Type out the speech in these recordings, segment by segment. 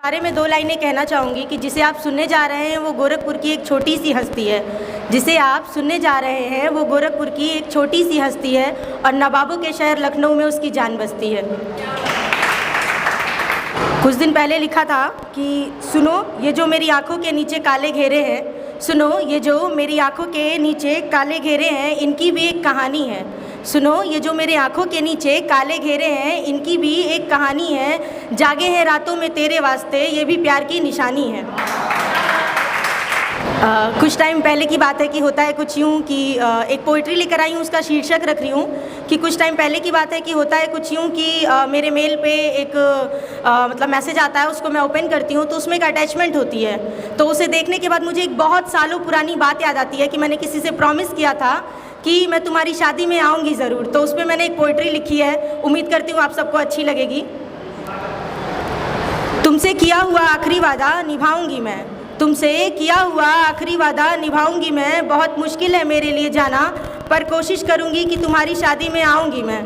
बारे में 2 लाइनें कहना चाहूँगी कि जिसे आप सुनने जा रहे हैं वो गोरखपुर की एक छोटी सी हस्ती है। जिसे आप सुनने जा रहे हैं वो गोरखपुर की एक छोटी सी हस्ती है और नवाबों के शहर लखनऊ में उसकी जान बसती है। कुछ दिन पहले लिखा था कि सुनो ये जो मेरी आंखों के नीचे काले घेरे हैं, सुनो ये जो मेरी आंखों के नीचे काले घेरे हैं, इनकी भी एक कहानी है। सुनो ये जो मेरे आंखों के नीचे काले घेरे हैं, इनकी भी एक कहानी है। जागे हैं रातों में तेरे वास्ते, ये भी प्यार की निशानी है। कुछ टाइम पहले की बात है कि होता है कुछ यूँ कि एक पोइट्री लेकर आई हूँ, उसका शीर्षक रख रही हूँ कि कुछ टाइम पहले की बात है कि होता है कुछ यूँ कि मेरे मेल पे एक मतलब मैसेज आता है, उसको मैं ओपन करती हूँ तो उसमें एक अटैचमेंट होती है। तो उसे देखने के बाद मुझे एक बहुत सालों पुरानी बात याद आती है कि मैंने किसी से प्रॉमिस किया था कि मैं तुम्हारी शादी में आऊँगी ज़रूर। तो उस पर मैंने एक पोइट्री लिखी है, उम्मीद करती हूँ आप सबको अच्छी लगेगी। तुमसे किया हुआ आखिरी वादा निभाऊंगी मैं, तुमसे किया हुआ आखिरी वादा निभाऊंगी मैं। बहुत मुश्किल है मेरे लिए जाना, पर कोशिश करूंगी कि तुम्हारी शादी में आऊंगी मैं।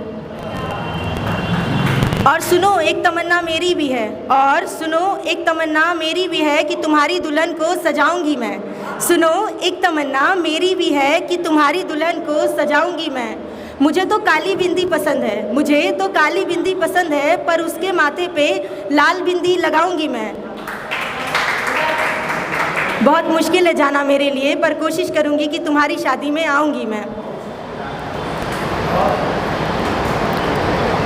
और सुनो एक तमन्ना मेरी भी है, और सुनो एक तमन्ना मेरी भी है कि तुम्हारी दुल्हन को सजाऊंगी मैं। सुनो एक तमन्ना मेरी भी है कि तुम्हारी दुल्हन को सजाऊंगी मैं। मुझे तो काली बिंदी पसंद है, मुझे तो काली बिंदी पसंद है, पर उसके माथे पे लाल बिंदी लगाऊंगी मैं। बहुत मुश्किल है जाना मेरे लिए, पर कोशिश करूंगी कि तुम्हारी शादी में आऊंगी मैं।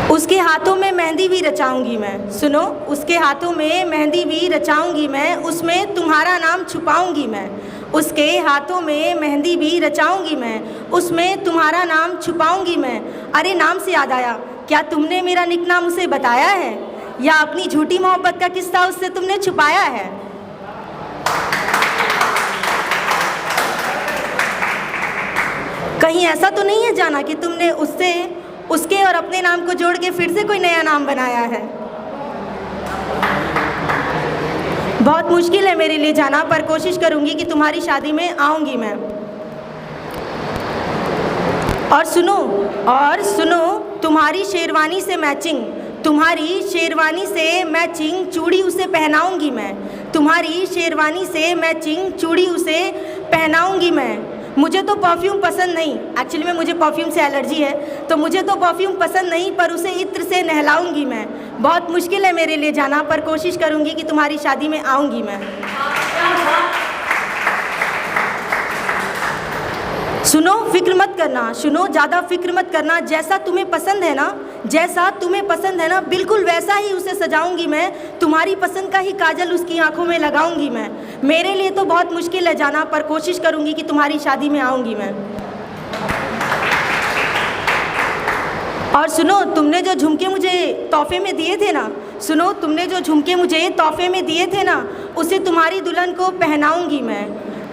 उसके हाथों में मेहंदी भी रचाऊंगी मैं, सुनो उसके हाथों में मेहंदी भी रचाऊंगी मैं, उसमें तुम्हारा नाम छुपाऊंगी मैं। उसके हाथों में मेहंदी भी रचाऊंगी मैं, उसमें तुम्हारा नाम छुपाऊंगी मैं। अरे नाम से याद आया, क्या तुमने मेरा निक नाम उसे बताया है, या अपनी झूठी मोहब्बत का किस्सा उससे तुमने छुपाया है? कहीं ऐसा तो नहीं है जाना कि तुमने उससे उसके और अपने नाम को जोड़ के फिर से कोई नया नाम बनाया है? बहुत मुश्किल है मेरे लिए जाना, पर कोशिश करूंगी कि तुम्हारी शादी में आऊंगी मैं। और सुनो तुम्हारी शेरवानी से मैचिंग, तुम्हारी शेरवानी से मैचिंग चूड़ी उसे पहनाऊंगी मैं। तुम्हारी शेरवानी से मैचिंग चूड़ी उसे पहनाऊंगी मैं। मुझे तो परफ्यूम पसंद नहीं, एक्चुअली में मुझे परफ्यूम से एलर्जी है, तो मुझे तो परफ्यूम पसंद नहीं, पर उसे इत्र से नहलाऊंगी मैं। बहुत मुश्किल है मेरे लिए जाना, पर कोशिश करूंगी कि तुम्हारी शादी में आऊंगी मैं। सुनो फिक्र मत करना, सुनो ज़्यादा फिक्र मत करना, जैसा तुम्हें पसंद है ना, जैसा तुम्हें पसंद है ना, बिल्कुल वैसा ही उसे सजाऊंगी मैं। तुम्हारी पसंद का ही काजल उसकी आंखों में लगाऊंगी मैं। मेरे लिए तो बहुत मुश्किल है जाना, पर कोशिश करूंगी कि तुम्हारी शादी में आऊंगी मैं। और सुनो तुमने जो झुमके मुझे तोहफे में दिए थे ना, सुनो तुमने जो झुमके मुझे तोहफे में दिए थे ना, उसे तुम्हारी दुल्हन को पहनाऊंगी मैं।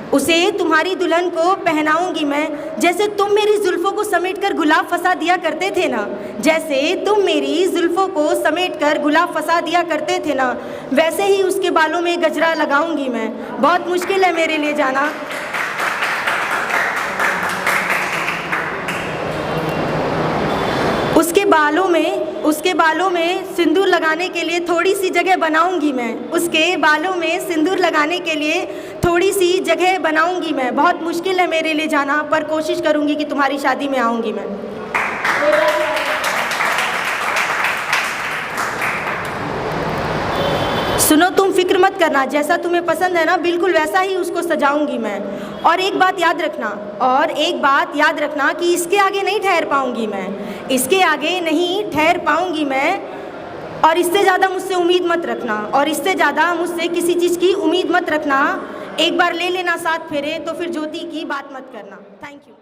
उसे तुम्हारी दुल्हन को पहनाऊंगी मैं। जैसे तुम मेरी जुल्फ़ों को समेट कर गुलाब फंसा दिया करते थे ना, जैसे तुम मेरी जुल्फ़ों को समेट कर गुलाब फंसा दिया करते थे ना, वैसे ही उसके बालों में गजरा लगाऊंगी मैं। बहुत मुश्किल है मेरे लिए जाना। उसके बालों में सिंदूर लगाने के लिए थोड़ी सी जगह बनाऊंगी मैं। उसके बालों में सिंदूर लगाने के लिए थोड़ी सी जगह बनाऊंगी मैं। बहुत मुश्किल है मेरे लिए जाना, पर कोशिश करूंगी कि तुम्हारी शादी में आऊंगी मैं। सुनो तुम फिक्र मत करना, जैसा तुम्हें पसंद है ना, बिल्कुल वैसा ही उसको सजाऊंगी मैं। और एक बात याद रखना कि इसके आगे नहीं ठहर पाऊंगी मैं, इसके आगे नहीं ठहर पाऊंगी मैं। और इससे ज़्यादा मुझसे उम्मीद मत रखना, और इससे ज़्यादा मुझसे किसी चीज़ की उम्मीद मत रखना। एक बार ले लेना साथ फेरे तो फिर ज्योति की बात मत करना। Thank you.